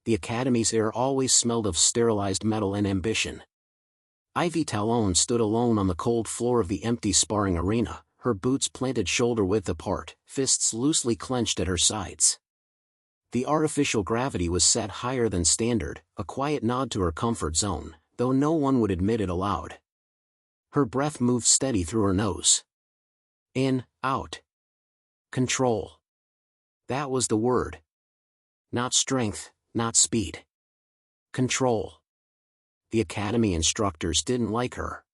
The Academy's air always smelled of sterilized metal and ambition. Ivy Talon stood alone on the cold floor of the empty sparring arena, her boots planted shoulder-width apart, fists loosely clenched at her sides. The artificial gravity was set higher than standard, a quiet nod to her comfort zone, though no one would admit it aloud. Her breath moved steady through her nose. In, out. Control. That was the word. Not strength, not speed. Control. The Academy instructors didn't like her.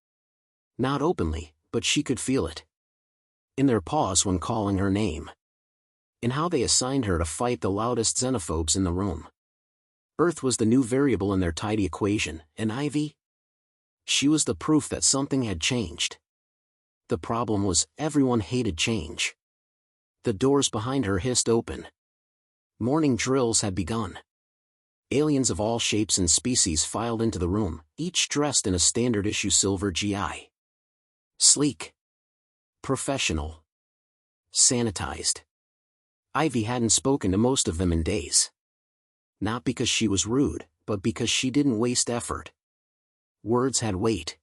Not openly, but she could feel it. In their pause when calling her name. In how they assigned her to fight the loudest xenophobes in the room. Earth was the new variable in their tidy equation, and Ivy? She was the proof that something had changed. The problem was, everyone hated change. The doors behind her hissed open. Morning drills had begun. Aliens of all shapes and species filed into the room, each dressed in a standard-issue silver GI. Sleek. Professional. Sanitized. Ivy hadn't spoken to most of them in days. Not because she was rude, but because she didn't waste effort. Words had weight.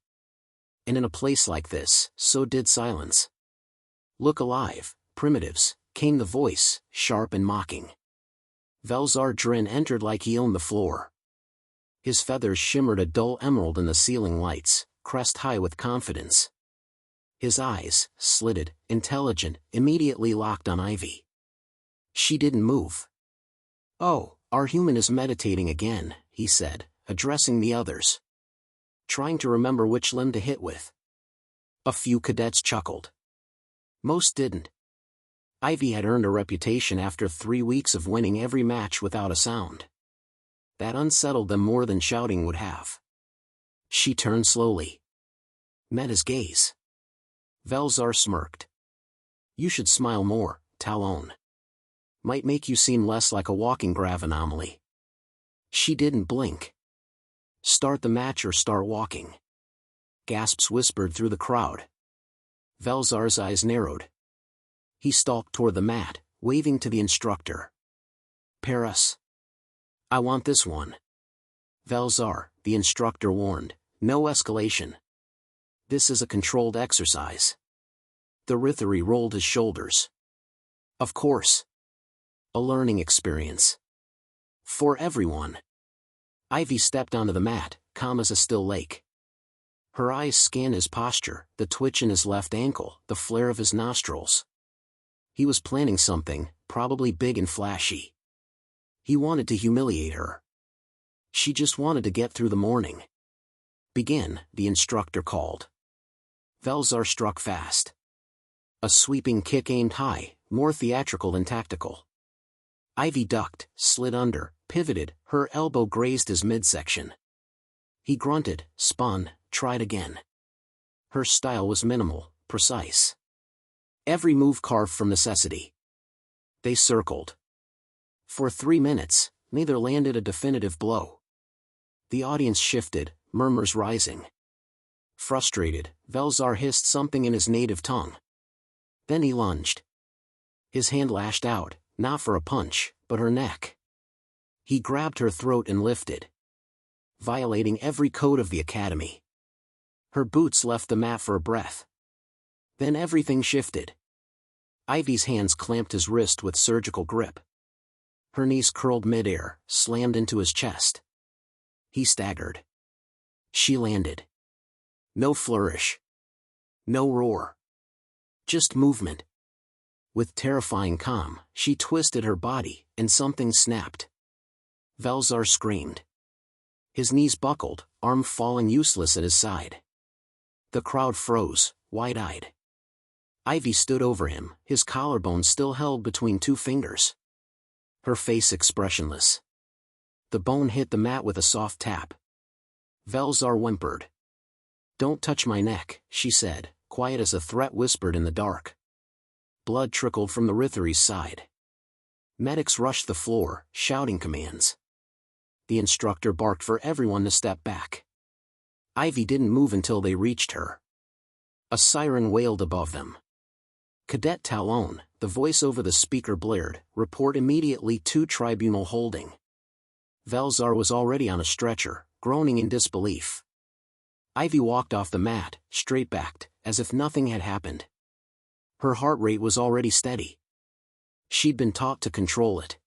And in a place like this, so did silence. Look alive, primitives, came the voice, sharp and mocking. Velzar Drin entered like he owned the floor. His feathers shimmered a dull emerald in the ceiling lights, crest high with confidence. His eyes, slitted, intelligent, immediately locked on Ivy. She didn't move. "Oh, our human is meditating again," he said, addressing the others. Trying to remember which limb to hit with. A few cadets chuckled. Most didn't. Ivy had earned a reputation after 3 weeks of winning every match without a sound. That unsettled them more than shouting would have. She turned slowly. Met his gaze. Velzar smirked. "You should smile more, Talon. Might make you seem less like a walking grav anomaly." She didn't blink. "Start the match or start walking." Gasps whispered through the crowd. Velzar's eyes narrowed. He stalked toward the mat, waving to the instructor. "Pair us." "I want this one." "Velzar," the instructor warned, "no escalation. This is a controlled exercise." The Rithari rolled his shoulders. "Of course. A learning experience. For everyone." Ivy stepped onto the mat, calm as a still lake. Her eyes scanned his posture, the twitch in his left ankle, the flare of his nostrils. He was planning something, probably big and flashy. He wanted to humiliate her. She just wanted to get through the morning. "Begin," the instructor called. Velzar struck fast. A sweeping kick aimed high, more theatrical than tactical. Ivy ducked, slid under, pivoted, her elbow grazed his midsection. He grunted, spun, tried again. Her style was minimal, precise. Every move carved from necessity. They circled. For 3 minutes, neither landed a definitive blow. The audience shifted, murmurs rising. Frustrated, Velzar hissed something in his native tongue. Then he lunged. His hand lashed out, not for a punch, but her neck. He grabbed her throat and lifted. Violating every code of the Academy. Her boots left the mat for a breath. Then everything shifted. Ivy's hands clamped his wrist with surgical grip. Her knees curled midair, slammed into his chest. He staggered. She landed. No flourish. No roar. Just movement. With terrifying calm, she twisted her body, and something snapped. Velzar screamed. His knees buckled, arm falling useless at his side. The crowd froze, wide-eyed. Ivy stood over him, his collarbone still held between 2 fingers. Her face expressionless. The bone hit the mat with a soft tap. Velzar whimpered. "Don't touch my neck," she said, quiet as a threat whispered in the dark. Blood trickled from the Rithari's side. Medics rushed the floor, shouting commands. The instructor barked for everyone to step back. Ivy didn't move until they reached her. A siren wailed above them. Cadet Talon, the voice over the speaker blared, "Report immediately to Tribunal Holding." Velzar was already on a stretcher, groaning in disbelief. Ivy walked off the mat, straight-backed, as if nothing had happened. Her heart rate was already steady. She'd been taught to control it.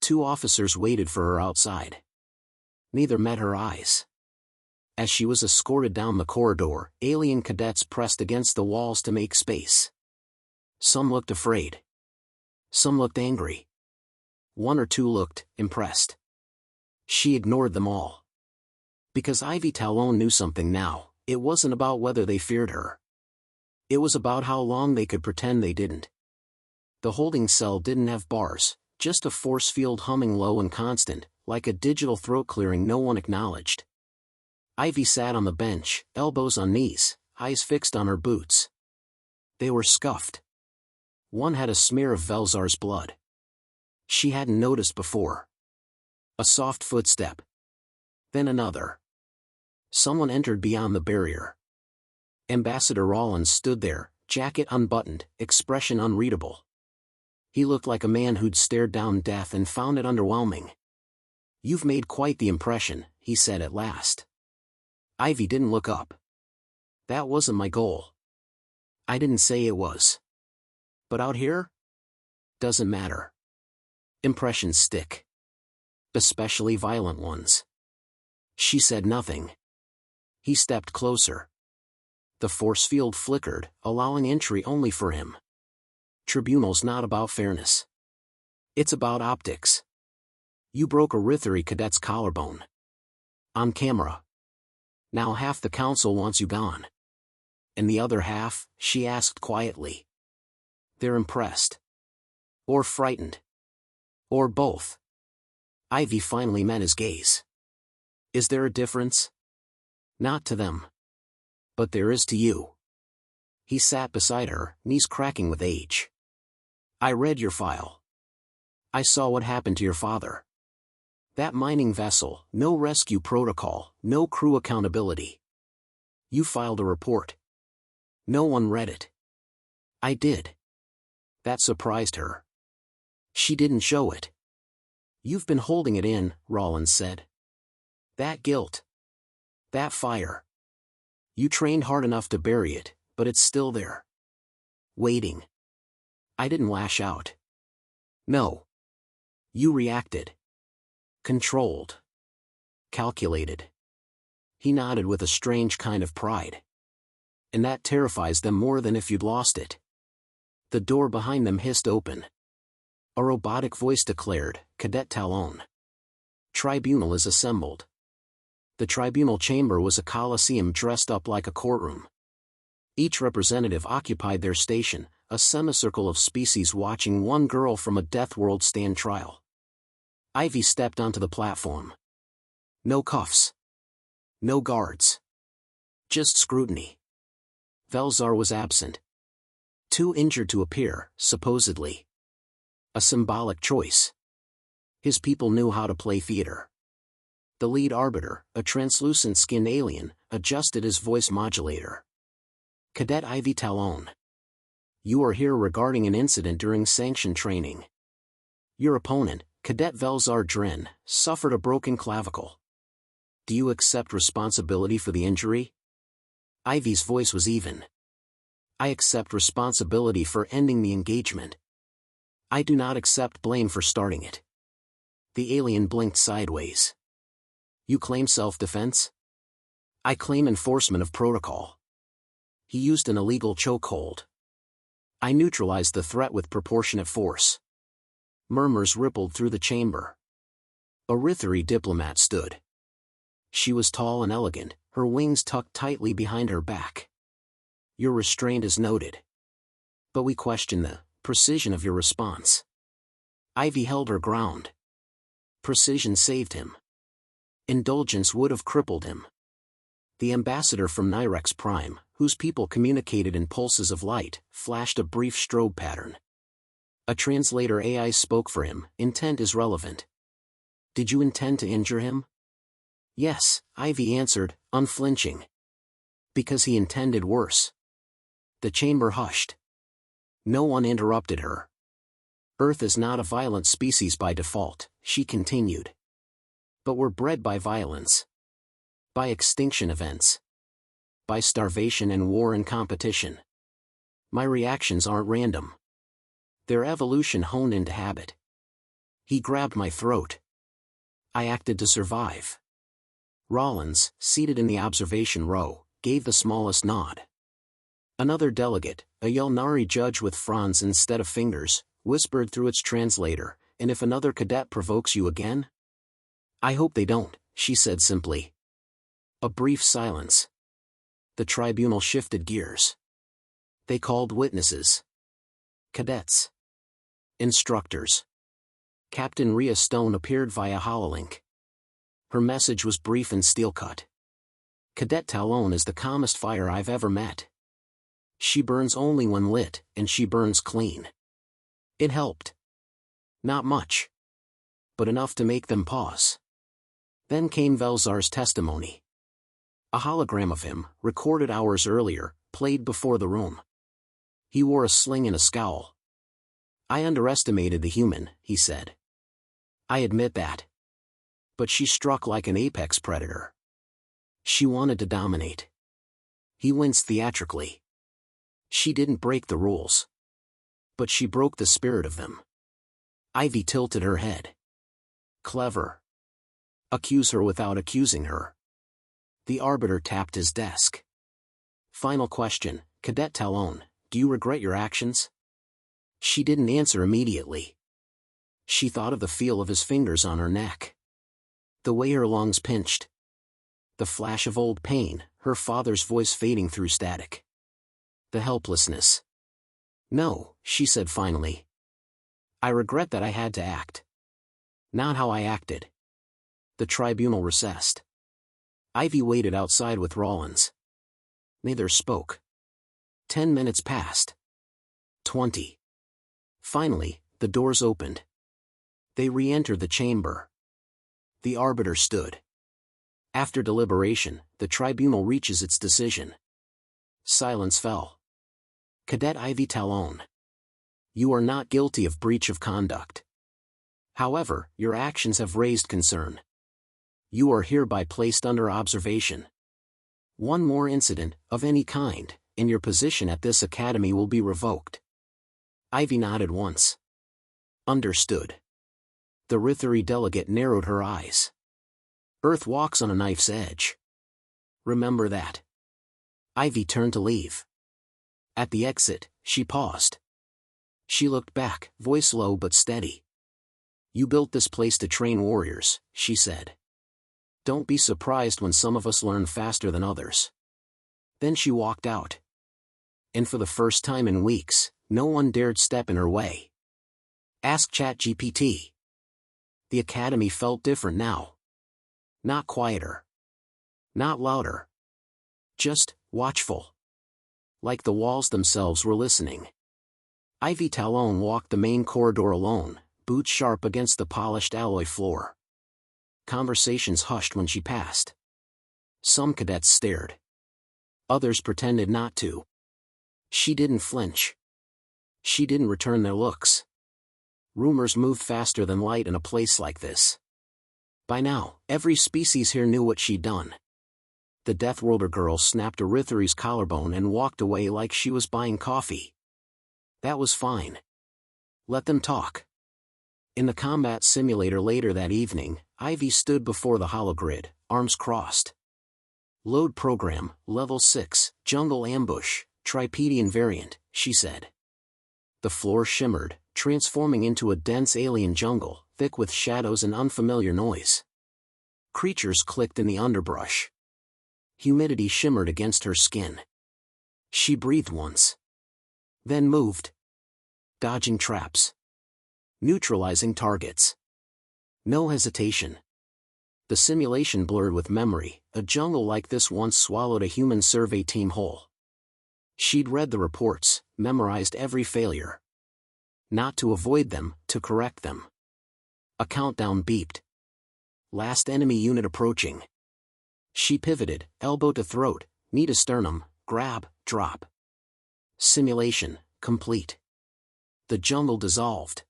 2 officers waited for her outside. Neither met her eyes. As she was escorted down the corridor, alien cadets pressed against the walls to make space. Some looked afraid. Some looked angry. 1 or 2 looked impressed. She ignored them all. Because Ivy Talon knew something now, it wasn't about whether they feared her. It was about how long they could pretend they didn't. The holding cell didn't have bars, just a force field humming low and constant, like a digital throat clearing no one acknowledged. Ivy sat on the bench, elbows on knees, eyes fixed on her boots. They were scuffed. One had a smear of Velzar's blood. She hadn't noticed before. A soft footstep. Then another. Someone entered beyond the barrier. Ambassador Rollins stood there, jacket unbuttoned, expression unreadable. He looked like a man who'd stared down death and found it underwhelming. "You've made quite the impression," he said at last. Ivy didn't look up. "That wasn't my goal." "I didn't say it was. But out here? Doesn't matter. Impressions stick. Especially violent ones." She said nothing. He stepped closer. The force field flickered, allowing entry only for him. Tribunal's not about fairness. It's about optics. You broke a Rithari cadet's collarbone. On camera. Now half the council wants you gone. And the other half, she asked quietly. They're impressed. Or frightened. Or both. Ivy finally met his gaze. Is there a difference? Not to them. But there is to you. He sat beside her, knees cracking with age. I read your file. I saw what happened to your father. That mining vessel, no rescue protocol, no crew accountability. You filed a report. No one read it. I did. That surprised her. She didn't show it. You've been holding it in, Rollins said. That guilt. That fire. You trained hard enough to bury it, but it's still there. Waiting. I didn't lash out. No. You reacted. Controlled. Calculated. He nodded with a strange kind of pride. And that terrifies them more than if you'd lost it. The door behind them hissed open. A robotic voice declared, Cadet Talon. Tribunal is assembled. The tribunal chamber was a coliseum dressed up like a courtroom. Each representative occupied their station, a semicircle of species watching one girl from a Deathworld stand trial. Ivy stepped onto the platform. No cuffs. No guards. Just scrutiny. Velzar was absent. Too injured to appear, supposedly. A symbolic choice. His people knew how to play theater. The lead arbiter, a translucent-skinned alien, adjusted his voice modulator. Cadet Ivy Talon. You are here regarding an incident during sanctioned training. Your opponent, Cadet Velzar Drin, suffered a broken clavicle. Do you accept responsibility for the injury? Ivy's voice was even. I accept responsibility for ending the engagement. I do not accept blame for starting it. The alien blinked sideways. You claim self-defense? I claim enforcement of protocol. He used an illegal chokehold. I neutralized the threat with proportionate force. Murmurs rippled through the chamber. A Rithari diplomat stood. She was tall and elegant, her wings tucked tightly behind her back. Your restraint is noted. But we question the precision of your response. Ivy held her ground. Precision saved him. Indulgence would have crippled him. The ambassador from Nyrex Prime, whose people communicated in pulses of light, flashed a brief strobe pattern. A translator AI spoke for him, intent is relevant. Did you intend to injure him? Yes, Ivy answered, unflinching. Because he intended worse. The chamber hushed. No one interrupted her. Earth is not a violent species by default, she continued. but were bred by violence. By extinction events. By starvation and war and competition. My reactions aren't random. Their evolution honed into habit. He grabbed my throat. I acted to survive. Rollins, seated in the observation row, gave the smallest nod. Another delegate, a Yelnari judge with fronds instead of fingers, whispered through its translator, "And if another cadet provokes you again?" "I hope they don't," she said simply. A brief silence. The tribunal shifted gears. They called witnesses. Cadets. Instructors. Captain Rhea Stone appeared via hololink. Her message was brief and steel-cut. "Cadet Talon is the calmest fire I've ever met. She burns only when lit, and she burns clean." It helped. Not much. But enough to make them pause. Then came Velzar's testimony. A hologram of him, recorded hours earlier, played before the room. He wore a sling and a scowl. "I underestimated the human," he said. "I admit that. But she struck like an apex predator. She wanted to dominate." He winced theatrically. "She didn't break the rules. But she broke the spirit of them." Ivy tilted her head. "Clever. Accuse her without accusing her." The arbiter tapped his desk. "Final question, Cadet Talon, do you regret your actions?" She didn't answer immediately. She thought of the feel of his fingers on her neck. The way her lungs pinched. The flash of old pain, her father's voice fading through static. The helplessness. "No," she said finally. "I regret that I had to act. Not how I acted." The tribunal recessed. Ivy waited outside with Rollins. Neither spoke. 10 minutes passed. 20. Finally, the doors opened. They re-entered the chamber. The arbiter stood. After deliberation, the tribunal reaches its decision. Silence fell. "Cadet Ivy Talon. You are not guilty of breach of conduct. However, your actions have raised concern. You are hereby placed under observation. One more incident, of any kind, and your position at this academy will be revoked." Ivy nodded once. Understood. The Rithari delegate narrowed her eyes. "Earth walks on a knife's edge. Remember that." Ivy turned to leave. At the exit, she paused. She looked back, voice low but steady. "You built this place to train warriors," she said. "Don't be surprised when some of us learn faster than others." Then she walked out. And for the first time in weeks, no one dared step in her way. Ask ChatGPT. The academy felt different now. Not quieter. Not louder. Just watchful. Like the walls themselves were listening. Ivy Talon walked the main corridor alone, boots sharp against the polished alloy floor. Conversations hushed when she passed. Some cadets stared. Others pretended not to. She didn't flinch. She didn't return their looks. Rumors moved faster than light in a place like this. By now, every species here knew what she'd done. The Deathworlder girl snapped a Rithari's collarbone and walked away like she was buying coffee. That was fine. Let them talk. In the combat simulator later that evening, Ivy stood before the hologrid, arms crossed. "Load program, level 6, jungle ambush, tripedian variant," she said. The floor shimmered, transforming into a dense alien jungle, thick with shadows and unfamiliar noise. Creatures clicked in the underbrush. Humidity shimmered against her skin. She breathed once. Then moved. Dodging traps. Neutralizing targets. No hesitation. The simulation blurred with memory. A jungle like this once swallowed a human survey team whole. She'd read the reports, memorized every failure. Not to avoid them, to correct them. A countdown beeped. Last enemy unit approaching. She pivoted, elbow to throat, knee to sternum, grab, drop. Simulation, complete. The jungle dissolved.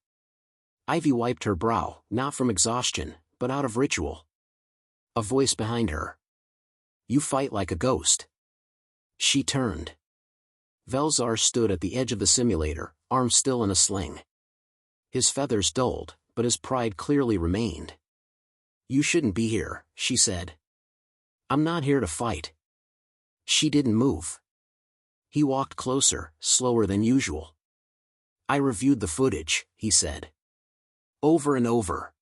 Ivy wiped her brow, not from exhaustion, but out of ritual. A voice behind her. You fight like a ghost. She turned. Velzar stood at the edge of the simulator, arm still in a sling. His feathers dulled, but his pride clearly remained. You shouldn't be here, she said. I'm not here to fight. She didn't move. He walked closer, slower than usual. I reviewed the footage, he said. Over and over.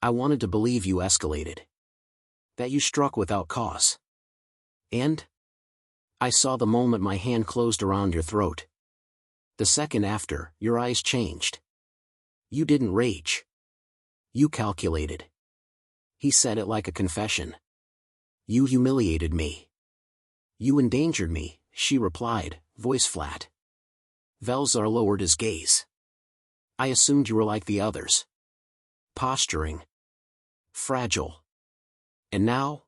I wanted to believe you escalated. That you struck without cause. And? I saw the moment my hand closed around your throat. The second after, your eyes changed. You didn't rage. You calculated. He said it like a confession. You humiliated me. You endangered me, she replied, voice flat. Velzar lowered his gaze. I assumed you were like the others. Posturing. Fragile. And now?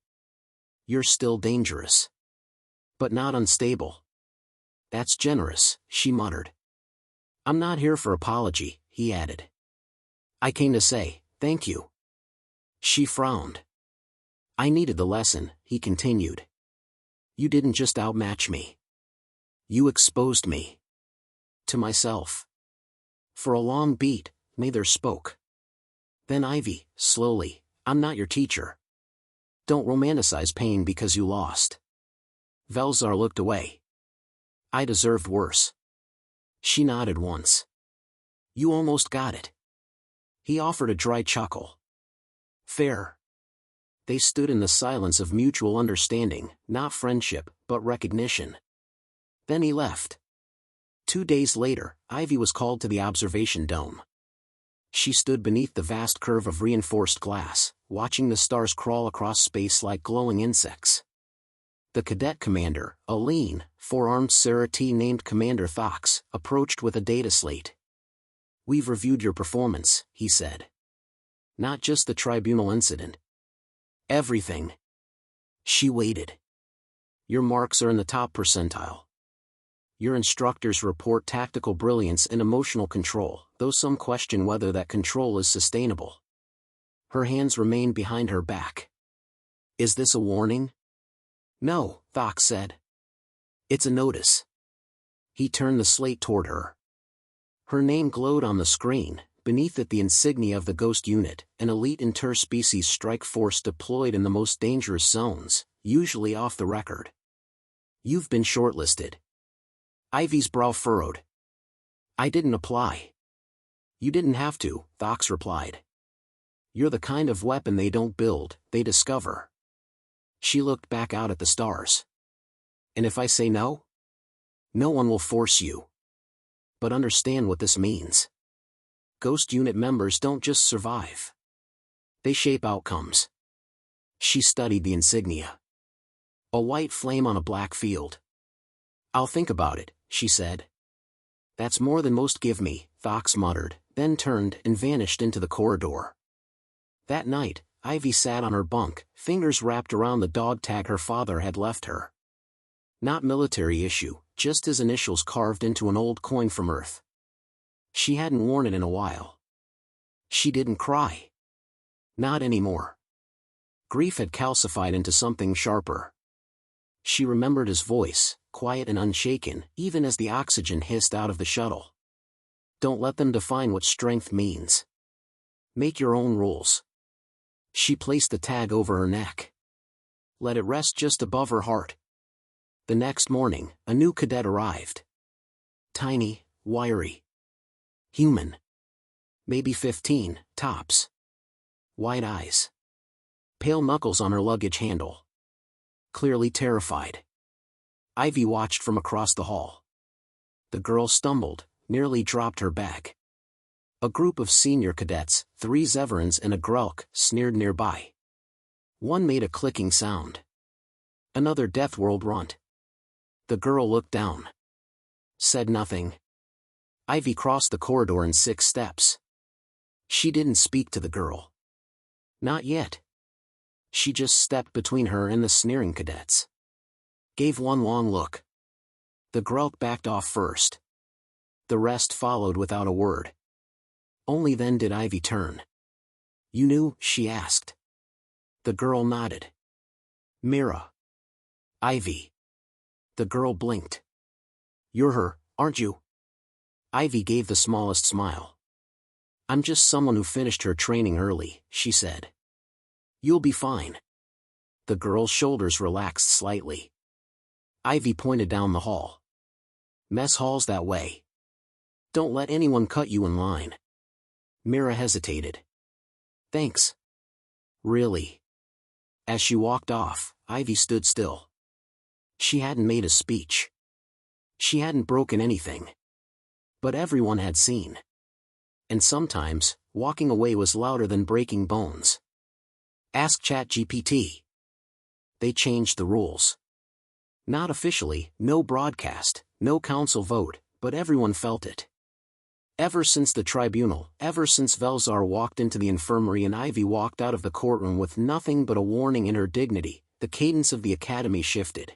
You're still dangerous. But not unstable. That's generous, she muttered. I'm not here for apology, he added. I came to say, thank you. She frowned. I needed the lesson, he continued. You didn't just outmatch me. You exposed me. To myself. For a long beat, neither spoke. Then Ivy, slowly, I'm not your teacher. Don't romanticize pain because you lost. Velzar looked away. I deserved worse. She nodded once. You almost got it. He offered a dry chuckle. Fair. They stood in the silence of mutual understanding, not friendship, but recognition. Then he left. 2 days later, Ivy was called to the observation dome. She stood beneath the vast curve of reinforced glass, watching the stars crawl across space like glowing insects. The cadet commander, a lean, four-armed Sarati named Commander Thox, approached with a data slate. We've reviewed your performance, he said. Not just the tribunal incident. Everything. She waited. Your marks are in the top percentile. Your instructors report tactical brilliance and emotional control, though some question whether that control is sustainable. Her hands remained behind her back. Is this a warning? No, Thox said. It's a notice. He turned the slate toward her. Her name glowed on the screen, beneath it the insignia of the Ghost Unit, an elite interspecies strike force deployed in the most dangerous zones, usually off the record. You've been shortlisted. Ivy's brow furrowed. I didn't apply. You didn't have to, Thox replied. You're the kind of weapon they don't build, they discover. She looked back out at the stars. And if I say no? No one will force you. But understand what this means. Ghost Unit members don't just survive. They shape outcomes. She studied the insignia. A white flame on a black field. I'll think about it, she said. That's more than most give me, Thox muttered, then turned and vanished into the corridor. That night, Ivy sat on her bunk, fingers wrapped around the dog tag her father had left her. Not military issue, just his initials carved into an old coin from Earth. She hadn't worn it in a while. She didn't cry. Not anymore. Grief had calcified into something sharper. She remembered his voice, quiet and unshaken, even as the oxygen hissed out of the shuttle. Don't let them define what strength means. Make your own rules. She placed the tag over her neck. Let it rest just above her heart. The next morning, a new cadet arrived. Tiny, wiry. Human. Maybe 15, tops. White eyes. Pale knuckles on her luggage handle. Clearly terrified. Ivy watched from across the hall. The girl stumbled, nearly dropped her bag. A group of senior cadets, 3 Zeverans and a Grelk, sneered nearby. One made a clicking sound. Another Deathworld runt. The girl looked down. Said nothing. Ivy crossed the corridor in 6 steps. She didn't speak to the girl. Not yet. She just stepped between her and the sneering cadets. Gave one long look. The Grelk backed off first. The rest followed without a word. Only then did Ivy turn. You knew, she asked. The girl nodded. Mira. Ivy. The girl blinked. You're her, aren't you? Ivy gave the smallest smile. I'm just someone who finished her training early, she said. You'll be fine. The girl's shoulders relaxed slightly. Ivy pointed down the hall. Mess hall's that way. Don't let anyone cut you in line. Mira hesitated. Thanks. Really? As she walked off, Ivy stood still. She hadn't made a speech. She hadn't broken anything. But everyone had seen. And sometimes, walking away was louder than breaking bones. Ask ChatGPT. They changed the rules. Not officially, no broadcast, no council vote, but everyone felt it. Ever since the tribunal, ever since Velzar walked into the infirmary and Ivy walked out of the courtroom with nothing but a warning in her dignity, the cadence of the academy shifted.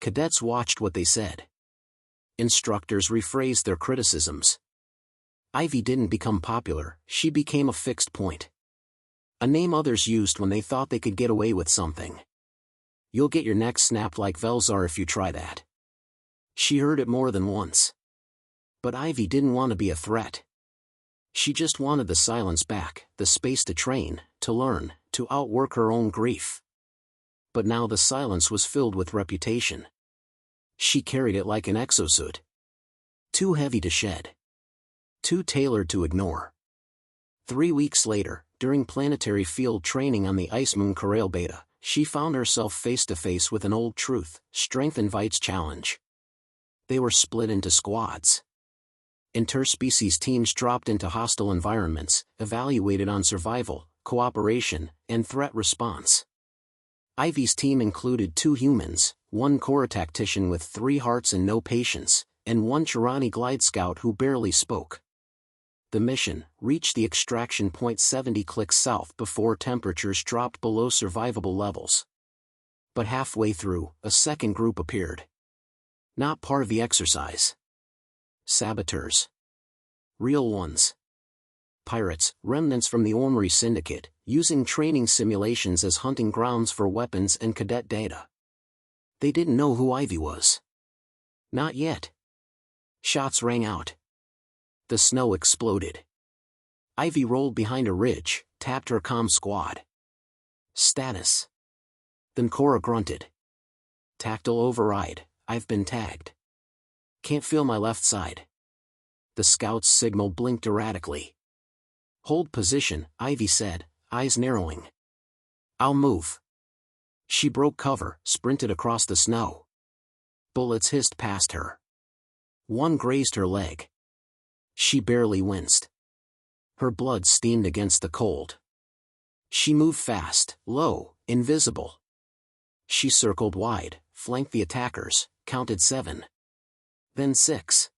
Cadets watched what they said. Instructors rephrased their criticisms. Ivy didn't become popular, she became a fixed point. A name others used when they thought they could get away with something. You'll get your neck snapped like Velzar if you try that. She heard it more than once. But Ivy didn't want to be a threat. She just wanted the silence back, the space to train, to learn, to outwork her own grief. But now the silence was filled with reputation. She carried it like an exosuit. Too heavy to shed. Too tailored to ignore. 3 weeks later, during planetary field training on the ice moon Corral Beta, she found herself face to face with an old truth: strength invites challenge. They were split into squads. Interspecies teams dropped into hostile environments, evaluated on survival, cooperation, and threat response. Ivy's team included 2 humans, 1 Korra tactician with 3 hearts and no patience, and 1 Chirani glide scout who barely spoke. The mission: reach the extraction point 70 clicks south before temperatures dropped below survivable levels. But halfway through, a second group appeared. Not part of the exercise. Saboteurs. Real ones. Pirates, remnants from the Ornery Syndicate, using training simulations as hunting grounds for weapons and cadet data. They didn't know who Ivy was. Not yet. Shots rang out. The snow exploded. Ivy rolled behind a ridge, tapped her comm squad. Status. Then Korra grunted. Tactile override, I've been tagged. Can't feel my left side. The scout's signal blinked erratically. Hold position, Ivy said, eyes narrowing. I'll move. She broke cover, sprinted across the snow. Bullets hissed past her. One grazed her leg. She barely winced. Her blood steamed against the cold. She moved fast, low, invisible. She circled wide, flanked the attackers, counted 7. Then 6.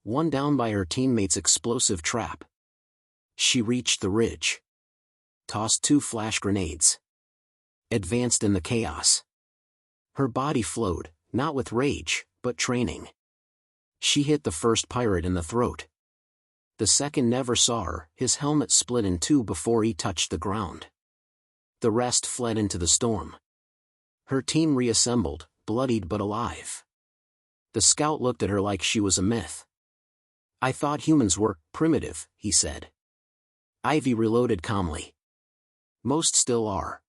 1 down by her teammate's explosive trap. She reached the ridge. Tossed 2 flash grenades. Advanced in the chaos. Her body flowed, not with rage, but training. She hit the first pirate in the throat. The second never saw her, his helmet split in 2 before he touched the ground. The rest fled into the storm. Her team reassembled, bloodied but alive. The scout looked at her like she was a myth. I thought humans were primitive, he said. Ivy reloaded calmly. Most still are.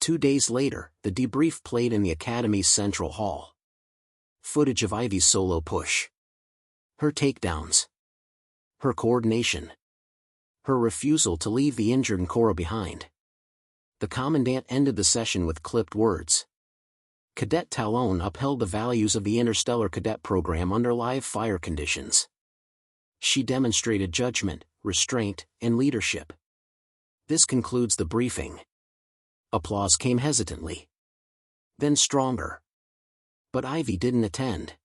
2 days later, the debrief played in the Academy's central hall. Footage of Ivy's solo push. Her takedowns. Her coordination. Her refusal to leave the injured Korra behind. The commandant ended the session with clipped words. Cadet Talon upheld the values of the Interstellar Cadet program under live fire conditions. She demonstrated judgment, restraint, and leadership. This concludes the briefing. Applause came hesitantly. Then stronger. But Ivy didn't attend.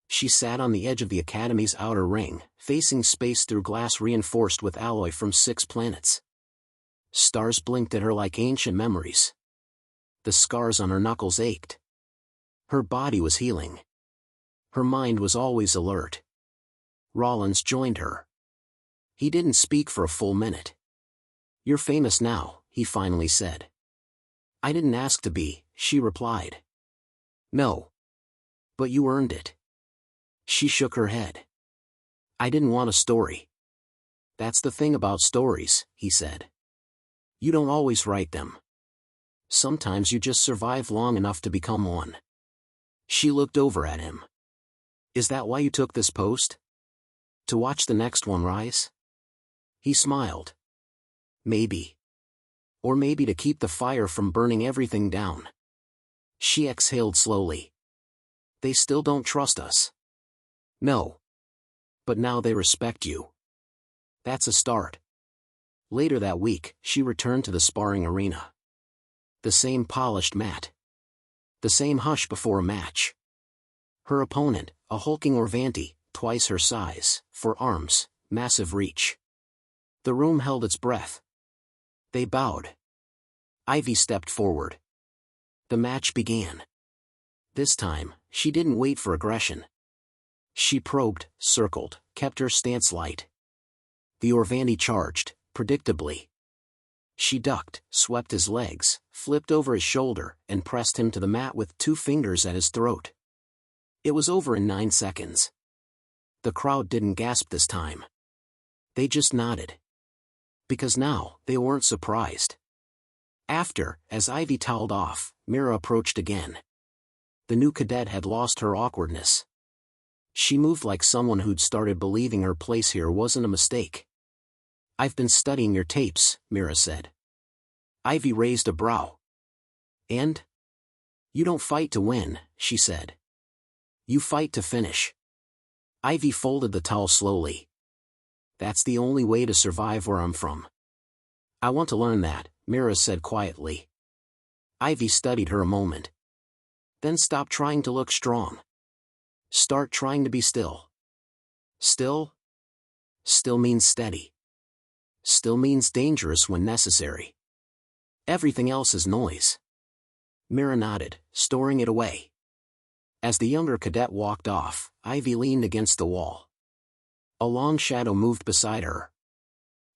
She sat on the edge of the Academy's outer ring, facing space through glass reinforced with alloy from 6 planets. Stars blinked at her like ancient memories. The scars on her knuckles ached. Her body was healing. Her mind was always alert. Rollins joined her. He didn't speak for a full minute. You're famous now, he finally said. I didn't ask to be, she replied. No. But you earned it. She shook her head. I didn't want a story. That's the thing about stories, he said. You don't always write them. Sometimes you just survive long enough to become one. She looked over at him. Is that why you took this post? To watch the next one rise? He smiled. Maybe. Or maybe to keep the fire from burning everything down. She exhaled slowly. They still don't trust us. No. But now they respect you. That's a start. Later that week, she returned to the sparring arena. The same polished mat. The same hush before a match. Her opponent, a hulking Orvanti, twice her size, 4 arms, massive reach. The room held its breath. They bowed. Ivy stepped forward. The match began. This time, she didn't wait for aggression. She probed, circled, kept her stance light. The Orvanti charged, predictably. She ducked, swept his legs, flipped over his shoulder, and pressed him to the mat with 2 fingers at his throat. It was over in 9 seconds. The crowd didn't gasp this time. They just nodded. Because now, they weren't surprised. After, as Ivy toweled off, Mira approached again. The new cadet had lost her awkwardness. She moved like someone who'd started believing her place here wasn't a mistake. I've been studying your tapes, Mira said. Ivy raised a brow. And? You don't fight to win, she said. You fight to finish. Ivy folded the towel slowly. That's the only way to survive where I'm from. I want to learn that, Mira said quietly. Ivy studied her a moment. Then stop trying to look strong. Start trying to be still. Still? Still means steady. Still means dangerous when necessary. Everything else is noise. Mira nodded, storing it away. As the younger cadet walked off, Ivy leaned against the wall. A long shadow moved beside her.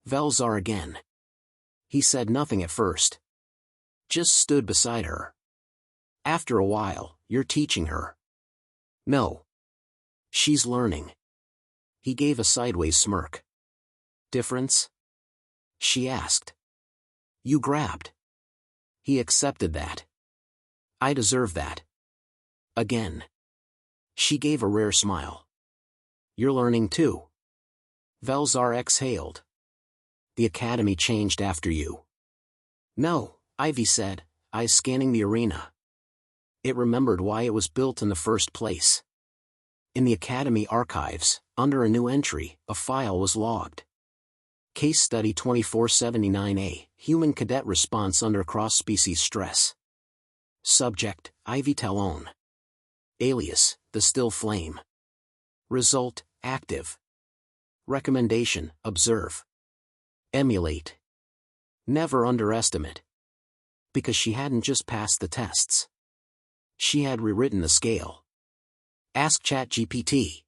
Velzar again. He said nothing at first. Just stood beside her. After a while, you're teaching her. No. She's learning. He gave a sideways smirk. Difference? She asked. You grabbed. He accepted that. I deserve that. Again. She gave a rare smile. You're learning too. Velzar exhaled. The academy changed after you. No, Ivy said, eyes scanning the arena. It remembered why it was built in the first place. In the academy archives, under a new entry, a file was logged. Case Study 2479A, Human Cadet Response Under Cross-Species Stress. Subject, Ivy Talon. Alias, The Still Flame. Result, active. Recommendation, observe. Emulate. Never underestimate. Because she hadn't just passed the tests. She had rewritten the scale. Ask ChatGPT.